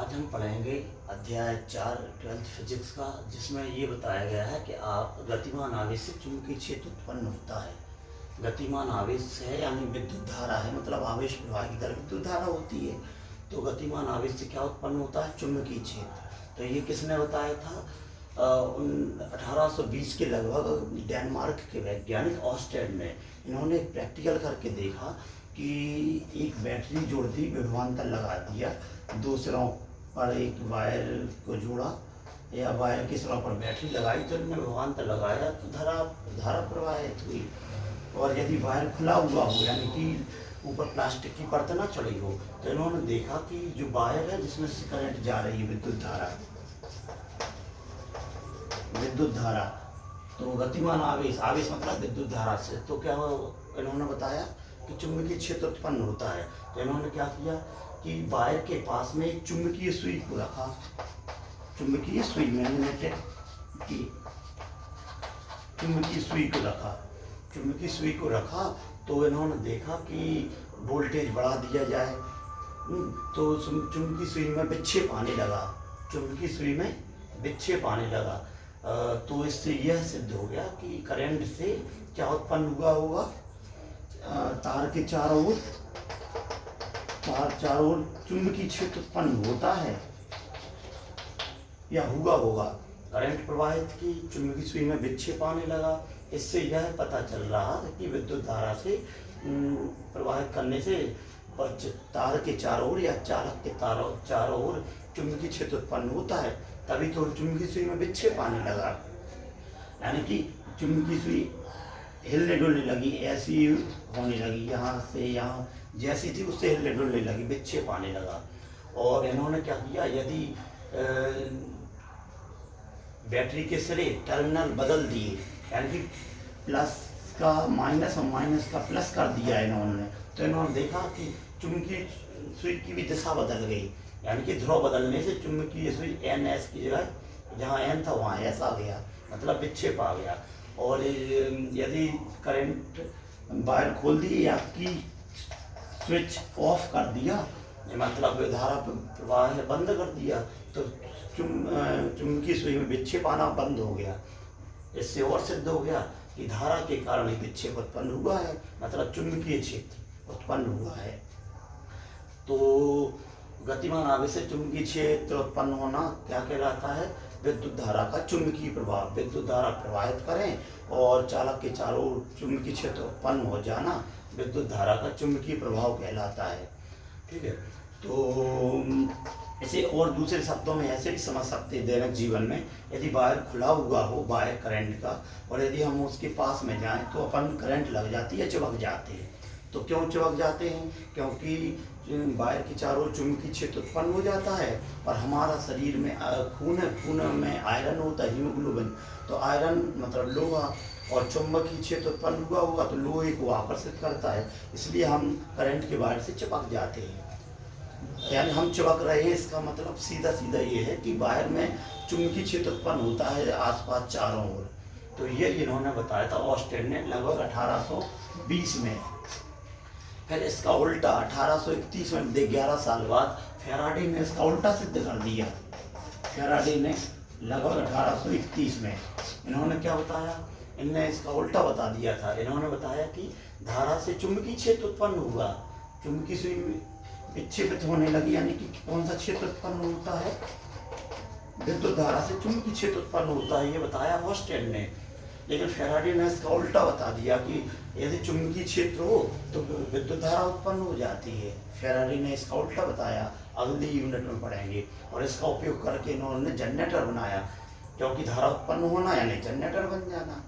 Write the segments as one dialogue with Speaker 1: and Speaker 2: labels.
Speaker 1: आज हम पढ़ेंगे अध्याय 4 ट्वेल्थ फिजिक्स का, जिसमें ये बताया गया है कि आप गतिमान आवेश से चुंबकीय क्षेत्र उत्पन्न होता है। गतिमान आवेश है यानी विद्युत धारा है, मतलब आवेश प्रवाह की तरह विद्युत धारा होती है। तो गतिमान आवेश से क्या उत्पन्न होता है? चुंबकीय क्षेत्र। तो ये किसने बताया था? 1820 के लगभग डेनमार्क के वैज्ञानिक ऑस्टेड ने इन्होंने एक प्रैक्टिकल करके देखा कि एक बैटरी जोड़ दी, विभवांतर लगा दिया, दो सिरों पर एक वायर को जोड़ा या वायर के सिरों पर बैटरी लगाई, तो इनमें विभवांतर लगाया तो धारा प्रवाहित हुई। और यदि वायर खुला हुआ हो यानी कि ऊपर प्लास्टिक की परत ना चढ़ी हो, तो इन्होंने देखा कि जो वायर है जिसमें से करंट जा रही है, विद्युत धारा, तो गतिमान आवेश मतलब विद्युत धारा से, तो क्या इन्होंने बताया कि चुंबकीय क्षेत्र उत्पन्न होता है। तो इन्होंने क्या किया कि वायर के पास में एक चुंबकीय सुई को रखा, चुंबकीय सुई मैग्नेटिक की चुंबकीय सुई को रखा। तो इन्होंने देखा कि वोल्टेज बढ़ा दिया जाए तो चुंबकीय सुई में विक्षेप आने लगा। तो इससे यह सिद्ध हो गया कि करंट से क्या उत्पन्न हुआ होगा? तार के चारों ओर चुंबकीय क्षेत्र उत्पन्न होता है या हुआ होगा। करंट प्रवाहित की, चुंबकीय सुई में विक्षेप आने लगा। इससे यह पता चल रहा है कि विद्युत धारा से प्रवाहित करने से तार के चारों ओर या चालक के चारों ओर चुंबकीय क्षेत्र उत्पन्न होता है, तभी तो चुंबकीय सुई में विक्षेप आने लगा। यानी कि चुंबकीय सुई हिलने डुलने लगी, ऐसी होने लगी, यहाँ से यहाँ जैसी थी उससे हिलने डुलने लगी, विक्षेप आने लगा। और इन्होंने क्या किया, यदि बैटरी के सिरे टर्मिनल बदल दिए, यानी कि प्लस का माइनस और माइनस का प्लस कर दिया इन्होंने, तो इन्होंने देखा कि चुंबकीय सुई की भी दिशा बदल गई। यानी कि ध्रुव बदलने से चुंबकीय सुई NS की जगह जहाँ N था वहाँ S आ गया, मतलब विक्षेप आ गया। और यदि करंट वायर खोल दी या की स्विच ऑफ कर दिया, मतलब धारा प्रवाह बंद कर दिया, तो चुंबकीय सुई में विक्षेप आना बंद हो गया। इससे और सिद्ध हो गया कि धारा के कारण ही विक्षेप उत्पन्न हुआ है, मतलब चुंबकीय क्षेत्र उत्पन्न हुआ है। तो गतिमान आवेश से चुंबकीय क्षेत्र उत्पन्न होना क्या कहलाता है? विद्युत धारा का चुंबकीय प्रभाव। विद्युत धारा प्रवाहित करें और चालक के चारों ओर चुंबकीय क्षेत्र उत्पन्न हो जाना विद्युत धारा का चुंबकीय प्रभाव कहलाता है। ठीक है, तो इसे और दूसरे शब्दों में ऐसे भी समझ सकते हैं, दैनिक जीवन में यदि वायर खुला हुआ हो, वायर करंट का, और यदि हम उसके पास में जाएं तो अपन करंट लग जाती है, चिपक जाते हैं। तो क्यों चिपक जाते हैं? क्योंकि वायर के चारों ओर चुंबकीय क्षेत्र उत्पन्न हो जाता है और हमारा शरीर में खून में आयरन होता है, हीमोग्लोबिन। तो आयरन मतलब लोहा, और चुंबकीय क्षेत्र उत्पन्न हुआ होगा तो लोहे को आकर्षित करता है, इसलिए हम करंट के वायर से चिपक जाते हैं। यानी हम चिपक रहे हैं, इसका मतलब सीधा ये है कि वायर में चुंबकीय क्षेत्र उत्पन्न होता है आसपास चारों ओर। तो ये इन्होंने बताया था ऑस्टेड ने लगभग 1820 में। फिर इसका उल्टा 1831 में 11 साल बाद फैराडे ने इसका उल्टा सिद्ध कर दिया। फैराडे ने लगभग 1831 में इन्होंने क्या बताया? इनने इसका उल्टा बता दिया था। इन्होंने बताया कि धारा से चुंबकीय क्षेत्र उत्पन्न हुआ, चुंबकीय सुई विक्षेपित होने लगी, यानी कि कौन सा क्षेत्र उत्पन्न होता है? विद्युत धारा से चुंबकीय क्षेत्र उत्पन्न होता है, ये बताया ऑस्टेड ने। लेकिन फैराडे ने इसका उल्टा बता दिया कि यदि चुंबकीय क्षेत्र हो तो विद्युत धारा उत्पन्न हो जाती है। फैराडे ने इसका उल्टा बताया, अगली यूनिट में पढ़ेंगे। और इसका उपयोग करके इन्होंने जनरेटर बनाया, क्योंकि धारा उत्पन्न होना यानी जनरेटर बन जाना।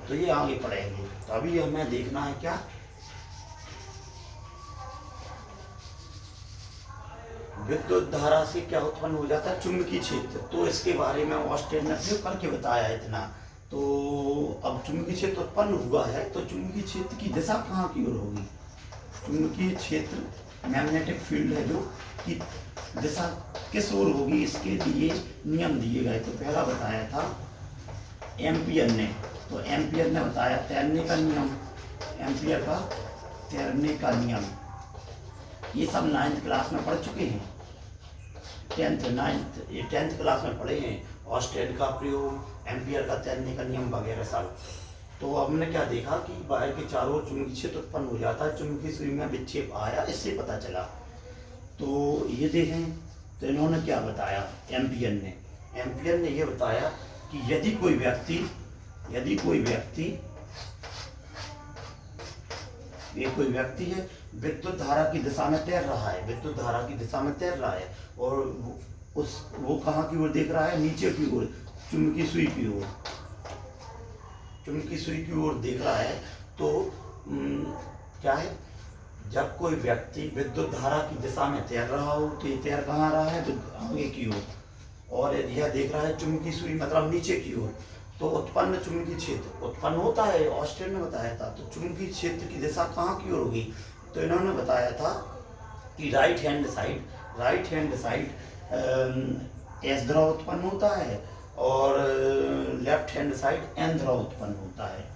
Speaker 1: तो ये आगे पढ़ेंगे। तो अभी हमें देखना है क्या? विद्युत धारा से क्या उत्पन्न हो जाता है? चुंबकीय क्षेत्र। तो इसके बारे में ऑस्टेड ने प्रयोग करके बताया इतना। तो अब चुंबकीय क्षेत्र उत्पन्न हुआ है, तो चुंबकीय क्षेत्र की दिशा कहाँ की ओर होगी? चुंबकीय क्षेत्र मैग्नेटिक फील्ड है जो कि दिशा किस ओर होगी, इसके लिए नियम दिए गए। तो पहला बताया था एम्पियर ने, तो एम्पियर ने बताया तैरने का नियम, एम्पियर का तैरने का नियम। ये सब 9th क्लास में पढ़ चुके हैं। ये 10th क्लास में पढ़े हैं, ऑस्टेड का प्रयोग, एम्पियर का तैरने का नियम वगैरह सब। तो हमने क्या देखा कि वायर के चारों ओर चुंबकीय क्षेत्र उत्पन्न हो जाता है, चुंबकीय सुई में विक्षेप आया, इससे पता चला। तो ये देखें, तो इन्होंने क्या बताया, एम्पियर ने ये बताया कि यदि कोई व्यक्ति है विद्युत धारा की दिशा में तैर रहा है, और वो कहाँ की ओर देख रहा है, नीचे की ओर, चुंबकीय सुई की ओर देख रहा है। तो क्या है, जब कोई व्यक्ति विद्युत धारा की दिशा में तैर रहा हो तो ये तैर कहाँ रहा है, तो आगे की ओर, और यह देख रहा है चुंबकीय सुई मतलब नीचे की ओर। तो उत्पन्न चुंबकीय क्षेत्र उत्पन्न होता है, ऑस्टेन ने बताया था। तो चुंबकीय क्षेत्र की दिशा कहाँ की ओर होगी, तो इन्होंने बताया था कि राइट हैंड साइड एस ध्रुव उत्पन्न होता है, और लेफ्ट हैंड साइड एन ध्रुव उत्पन्न होता है।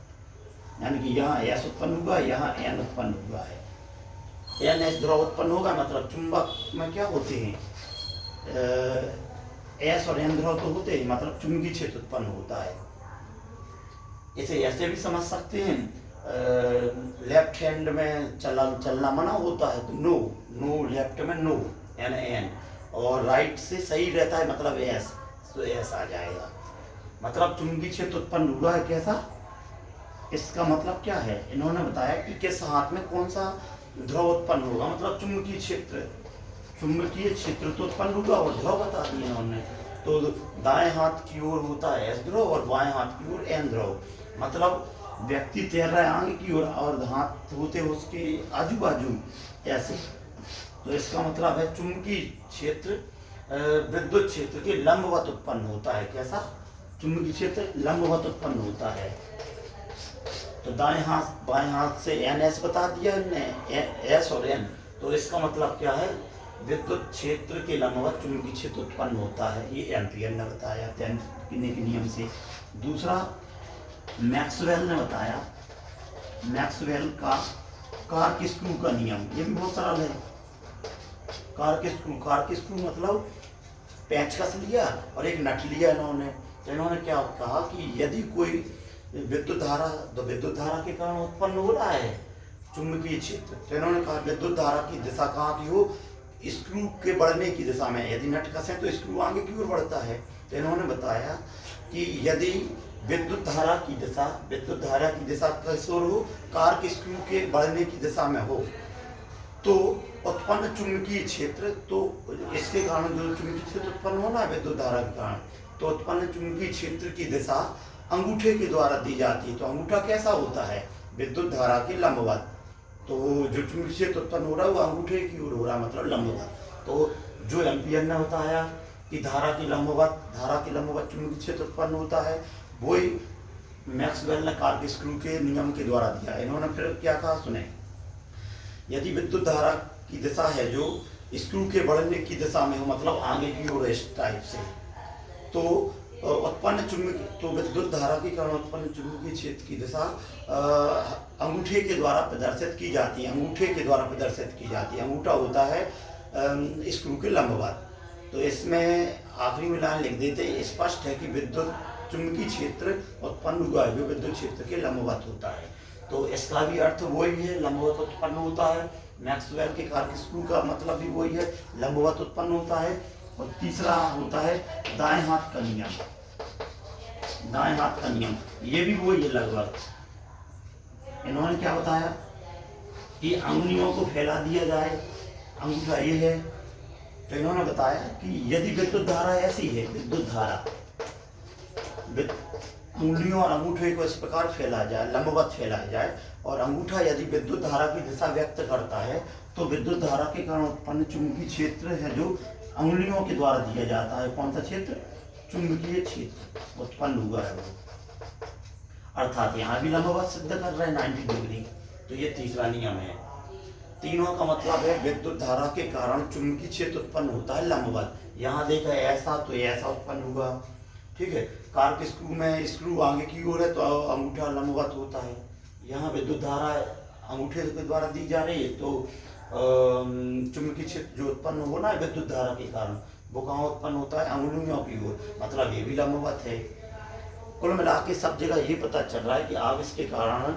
Speaker 1: यानी कि यहाँ एस उत्पन्न हुआ, यहाँ एन उत्पन्न हुआ है। एन एस ध्रुव उत्पन्न होगा, मतलब चुंबक में क्या होते हैं, एस और एन ध्रुव तो होते हैं, मतलब चुंबकीय क्षेत्र उत्पन्न होता है। इसे ऐसे भी समझ सकते हैं, लेफ्ट हैंड में चलना मना होता है तो नो, लेफ्ट में नो, एन, और राइट से सही रहता है मतलब एस, तो एस आ जाएगा। मतलब चुंबकीय क्षेत्र उत्पन्न हुआ है कैसा, इसका मतलब क्या है, इन्होंने बताया कि किस हाथ में कौन सा ध्रुव उत्पन्न होगा, मतलब चुंबकीय क्षेत्र तो उत्पन्न होगा, और ध्रुव बता दिए इन्होंने। तो दाएं हाथ की ओर होता है एस ध्रुव, और बाएं हाथ की ओर एन ध्रुव। मतलब व्यक्ति तैर रहा है आगे की ओर, और हाथ होते उसके आजू बाजू ऐसे। तो इसका मतलब है चुंबकीय क्षेत्र विद्युत क्षेत्र के लंबवत उत्पन्न होता है। कैसा, चुंबकीय क्षेत्र लंबवत उत्पन्न होता है। तो बाएं हाथ से एन एस बता दिया इनने, एस और एन। तो इसका मतलब क्या है, विद्युत क्षेत्र के लंबवत चुंबकीय क्षेत्र उत्पन्न होता है। ये एम्पियर ने बताया 10 के नियम से। दूसरा मैक्सवेल ने बताया, मैक्सवेल का कार्क स्क्रू का नियम, ये भी बहुत सरल है। कार्क स्क्रू मतलब पेंचकस लिया और एक नट लिया इन्होंने। तो इन्होंने क्या कहा कि यदि कोई विद्युत धारा के कारण उत्पन्न हो रहा है चुंबकीय क्षेत्र, तो इन्होंने कहा विद्युत धारा की दिशा कहाँ की हो, स्क्रू के बढ़ने की दिशा में। यदि नट कसे तो स्क्रू आगे की ओर बढ़ता है। तो इन्होंने बताया कि यदि विद्युत धारा की दिशा किस ओर हो, कार्क स्क्रू के बढ़ने की दिशा में हो, तो उत्पन्न चुंबकीय क्षेत्र, तो इसके कारण जो चुंबकीय क्षेत्र उत्पन्न होना है विद्युत धारा के कारण, तो उत्पन्न चुंबकीय क्षेत्र की दिशा अंगूठे के द्वारा दी जाती है। तो अंगूठा कैसा होता है, विद्युत धारा के लंबवत। तो जो चुंबकीय क्षेत्र उत्पन्न हो रहा है वो अंगूठे की ओर हो रहा है, मतलब लंबवत। तो जो एम्पियर ने बताया कि धारा की लंबवत चुंबकीय क्षेत्र उत्पन्न होता है, वही मैक्सवेल ने कार्क स्क्रू के नियम के द्वारा दिया। इन्होंने फिर क्या कहा सुने, यदि विद्युत धारा की दिशा है जो स्क्रू के बढ़ने की दिशा में हो, मतलब आगे की ओर इस टाइप से, तो विद्युत धारा के कारण उत्पन्न चुंबकीय क्षेत्र की दिशा अंगूठे के द्वारा प्रदर्शित की जाती है। अंगूठा होता है स्क्रू के लंबवत। तो इसमें आखिरी में लाइन लिख देते, स्पष्ट है कि विद्युत चुंबकीय क्षेत्र उत्पन्न हुआ है जो विद्युत क्षेत्र के लंबवत होता है। तो इसका भी अर्थ वही है, लंबवत उत्पन्न होता है। मैक्सवेल के कार्क स्क्रू का मतलब भी वही है, लंबवत उत्पन्न होता है। और तीसरा होता है दाएं हाथ का नियम, ये भी वही है लगभग। इन्होंने क्या बताया कि अंगुलियों को फैला दिया जाए, अंगूठा ये है। तो इन्होंने बताया कि यदि विद्युत धारा ऐसी है, उंगलियों और अंगूठे को इस प्रकार फैला जाए, लंबवत फैलाया जाए, और अंगूठा यदि विद्युत धारा की दिशा व्यक्त करता है, तो विद्युत धारा के कारण उत्पन्न चुंबकीय क्षेत्र है जो अंगुलियों के द्वारा दिया जाता है। कौन सा क्षेत्र, चुंबकीय क्षेत्र उत्पन्न हुआ है वो। अर्थात यहाँ भी लंबवत सिद्ध कर रहे हैं 90 डिग्री। तो ये तीसरा नियम है। तीनों का मतलब है विद्युत धारा के कारण चुंबकीय क्षेत्र उत्पन्न होता है लंबवत। यहाँ देखा ऐसा, तो ऐसा उत्पन्न हुआ, ठीक है। कार्क स्क्रू में स्क्रू आगे की ओर है तो अंगूठा लंबवत होता है। यहाँ विद्युत धारा अंगूठे के द्वारा दी जा रही है, तो चुंबकीय क्षेत्र जो उत्पन्न हो ना विद्युत धारा के कारण, वो कहाँ उत्पन्न होता है? अंगुलियों की ओर, मतलब ये भी लंबवत है। कुल मिला के सब जगह ये पता चल रहा है कि आवेश के कारण,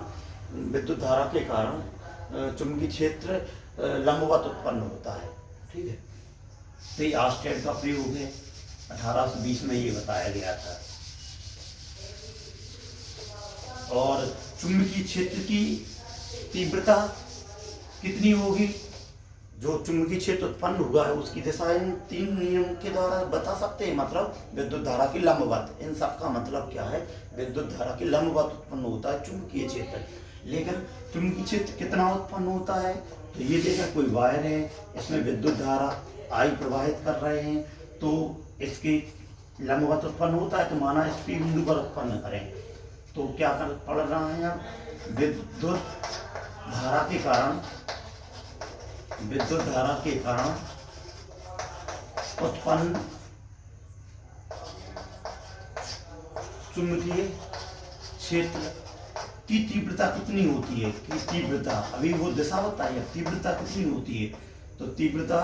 Speaker 1: विद्युत धारा के कारण चुंबकीय क्षेत्र लंबवत उत्पन्न होता है। ठीक है, तो ये आर्स्टेड का प्रयोग है, 1820 में ये बताया गया था। और चुंबकीय क्षेत्र की तीव्रता कितनी होगी? जो चुंबकीय क्षेत्र उत्पन्न हुआ है उसकी दिशा इन 3 नियम के द्वारा बता सकते हैं, मतलब विद्युत धारा की लंबवत। इन सब का मतलब क्या है? विद्युत धारा की लंबवत उत्पन्न होता है चुंबकीय क्षेत्र। लेकिन चुंबकीय क्षेत्र कितना उत्पन्न होता है? तो ये देखा, कोई वायर है, इसमें विद्युत धारा आई प्रवाहित कर रहे हैं, तो इसकी लंबवत उत्पन्न होता है। तो माना इस P बिंदु पर उत्पन्न करें, तो क्या कर पड़ रहा है? अब विद्युत धारा के कारण, विद्युत धारा के कारण उत्पन्न चुंबकीय क्षेत्र की तीव्रता कितनी होती है? कि तीव्रता, अभी वो दिशा बताइए, तीव्रता कितनी होती है? तो तीव्रता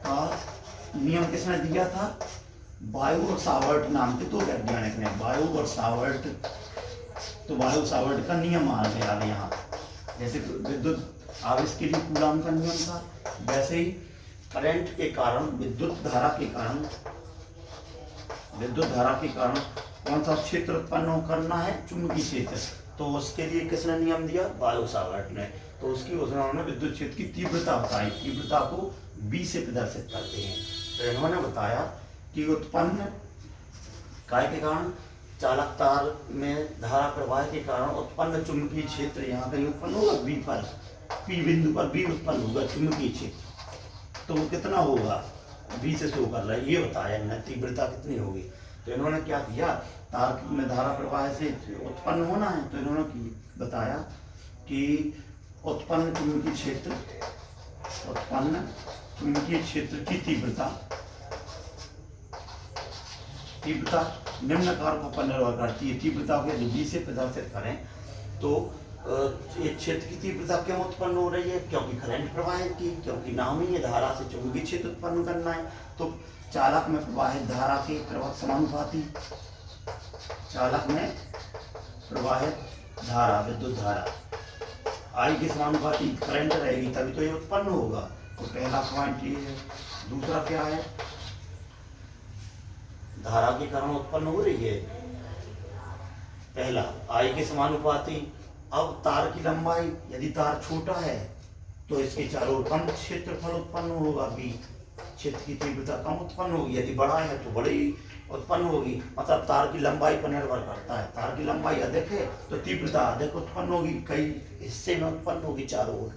Speaker 1: का नियम किसने दिया था? बायो और सावर्ट नाम के 2 वैज्ञानिक ने, बायो और सावर्ट। तो बायो सावर्ट का नियम आ गया अब यहाँ, जैसे विद्युत आवेश के लिए कूलॉम का नियम था, वैसे ही करंट के कारण, विद्युत धारा के कारण, विद्युत धारा के कारण कौन सा क्षेत्र उत्पन्न करना है? चुंबकीय क्षेत्र। तो उसके लिए किसने नियम दिया? बायो सावर्ट ने। तो उसकी उन्होंने विद्युत क्षेत्र की तीव्रता बताई, तीव्रता को B से प्रदर्शित करते हैं। तो इन्होंने बताया कि उत्पन्न काय के कारण, चालक तार में धारा प्रवाह के कारण उत्पन्न चुंबकीय क्षेत्र यहाँ कहीं उत्पन्न होगा B पर, P बिंदु पर B उत्पन्न होगा चुंबकीय क्षेत्र। तो वो कितना होगा? B से शो कर रहा है, ये बताया इन्होंने, तीव्रता कितनी होगी। तो इन्होंने क्या किया? तार में धारा प्रवाह से उत्पन्न होना है, तो इन्होंने बताया कि उत्पन्न चुंबकीय क्षेत्र, उत्पन्न चुंबकीय क्षेत्र की तीव्रता, तीव्रता निम्न कारकों पर निर्भर करती है। तीव्रता को यदि B से प्रदर्शित करें तो एक क्षेत्र की तीव्रता क्यों उत्पन्न हो रही है? क्योंकि करंट प्रवाहित की, क्योंकि नाम ही है धारा से चुंबकीय क्षेत्र उत्पन्न करना है। तो चालक में प्रवाहित धारा के प्रवाह समानुपाती, चालक में प्रवाहित धारा, विद्युत धारा I के समानुपाती करंट रहेगी, तभी तो ये उत्पन्न होगा। तो पहला पॉइंट ये है। दूसरा क्या है? धारा के कारण उत्पन्न हो रही है, पहला I के समानुपाती। अब तार की लंबाई, यदि तार छोटा है तो इसके चारों ओर कम क्षेत्रफल उत्पन्न होगा, B क्षेत्र की तीव्रता कम उत्पन्न होगी। यदि बड़ा है तो बड़ी उत्पन्न होगी, मतलब तार की लंबाई पर निर्भर करता है। तार की लंबाई अधिक है तो तीव्रता अधिक उत्पन्न होगी, कई हिस्से में उत्पन्न होगी चारों ओर।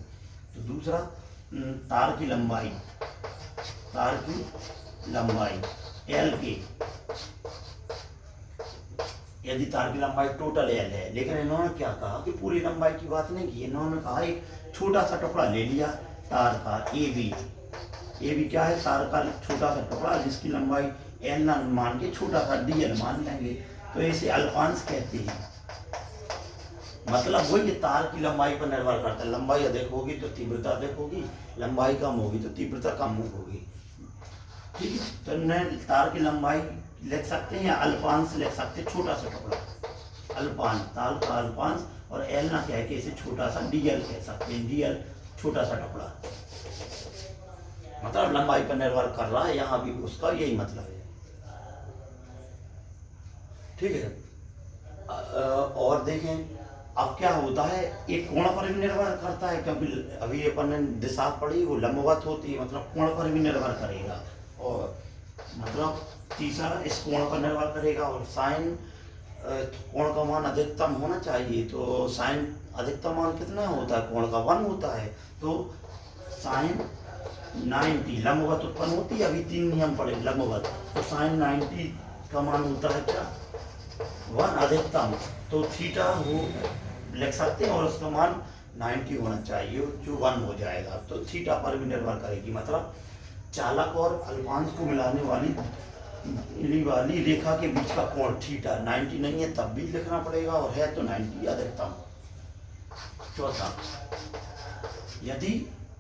Speaker 1: तो दूसरा, तार की लंबाई, तार की लंबाई L की, यदि तार की लंबाई टोटल L है, लेकिन इन्होंने क्या कहा कि पूरी लंबाई की बात नहीं की। इन्होंने कहा एक छोटा सा टुकड़ा ले लिया तार का AB। AB क्या है? तार का छोटा सा टुकड़ा जिसकी लंबाई L न मान के छोटा सा DL मान लेंगे, तो इसे अल्पांश कहते हैं। मतलब वही तार की लंबाई पर निर्भर करता है। लंबाई अधिक होगी तो तीव्रता अधिक होगी, लंबाई कम होगी तो तीव्रता कम होगी। ठीक है, तो इन्हें तार की लंबाई लिख सकते हैं या अल्पांश लिख सकते हैं, छोटा सा टुकड़ा, अल्पांश, तार का अल्पांश। और L ना कह के इसे छोटा सा DL कह सकते हैं, DL छोटा सा टुकड़ा, मतलब लंबाई पर निर्भर कर रहा है, यहाँ भी उसका यही मतलब है। ठीक है, और देखें अब क्या होता है, एक कोण पर भी निर्भर करता है, क्योंकि अभी अपन ने दिशा पढ़ी वो लंबवत होती है, मतलब कोण पर भी निर्भर करेगा। और मतलब तीसरा इस कोण पर निर्भर करेगा। और साइन कोण का मान अधिकतम होना चाहिए, तो साइन अधिकतम मान कितना होता है? कोण का 1 होता है। तो साइन 90 लंबवत उत्पन्न होती है, अभी 3 नियम पड़े लंबवत, तो साइन 90 का मान होता है क्या? 1 अधिकतम। तो थीटा वो लिख सकते हैं और उसका मान 90 होना चाहिए, जो 1 हो जाएगा। तो थीटा पर भी निर्भर करेगी, मतलब चालक और अल्पांश को मिलाने वाली रेखा के बीच का कोण थीटा 90 नहीं है तब भी लिखना पड़ेगा, और है तो 90 अधिकतम। चौथा, यदि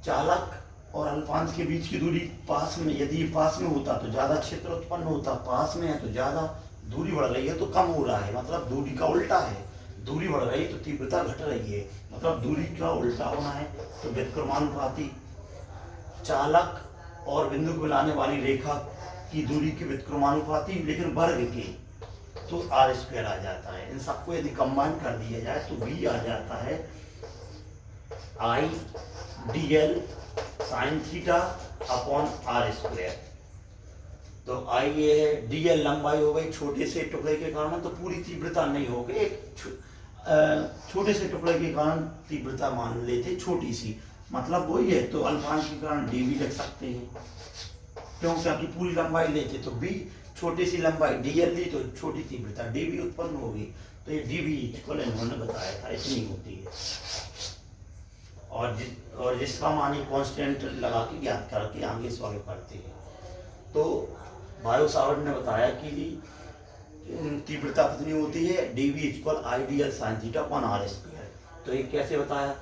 Speaker 1: चालक और अल्पांश के बीच की दूरी पास में, यदि पास में होता तो ज़्यादा क्षेत्र उत्पन्न होता, पास में है तो ज़्यादा, दूरी बढ़ रही है तो कम हो रहा है, मतलब दूरी का उल्टा है। दूरी बढ़ रही तो तीव्रता घट रही है, मतलब दूरी का उल्टा होना है। तो व्युत्क्रमानुपाती चालक और बिंदु को मिलाने वाली रेखा की दूरी के व्युत्क्रमानुपाती, लेकिन वर्ग के, तो आर स्क्वायर आ जाता है। इन सबको यदि कंबाइन कर दिया जाए तो बी आ जाता है I D L sine theta upon R square. तो आई ये है, डी एल लंबाई हो गई, छोटे से टुकड़े के कारण तो पूरी तीव्रता नहीं हो गई, एक छोटे से टुकड़े के कारण तीव्रता मान लेते छोटी सी, मतलब वही है। तो अल्पांश के कारण डी भी लिख सकते हैं, क्योंकि पूरी लंबाई लेते तो बी, छोटी सी लंबाई डी एल ली तो छोटी तीव्रता डी भी उत्पन्न होगी। तो ये डी भी इक्वल इन्होंने बताया था इतनी होती है, और जिसका मान ही कांस्टेंट लगा के ज्ञात करके आगे इस आगे पढ़ते हैं। तो बायो सावर्ट ने बताया कि तीव्रता कितनी होती है, D V equal I D L sine theta upon R square. तो ये कैसे बताया,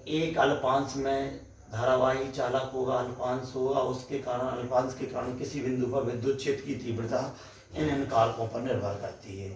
Speaker 1: एक अल्पांश में धारावाही चालक होगा, अल्पांश होगा, उसके कारण अल्पांश के कारण किसी बिंदु पर विद्युत क्षेत्र की तीव्रता इन कारकों पर निर्भर करती है।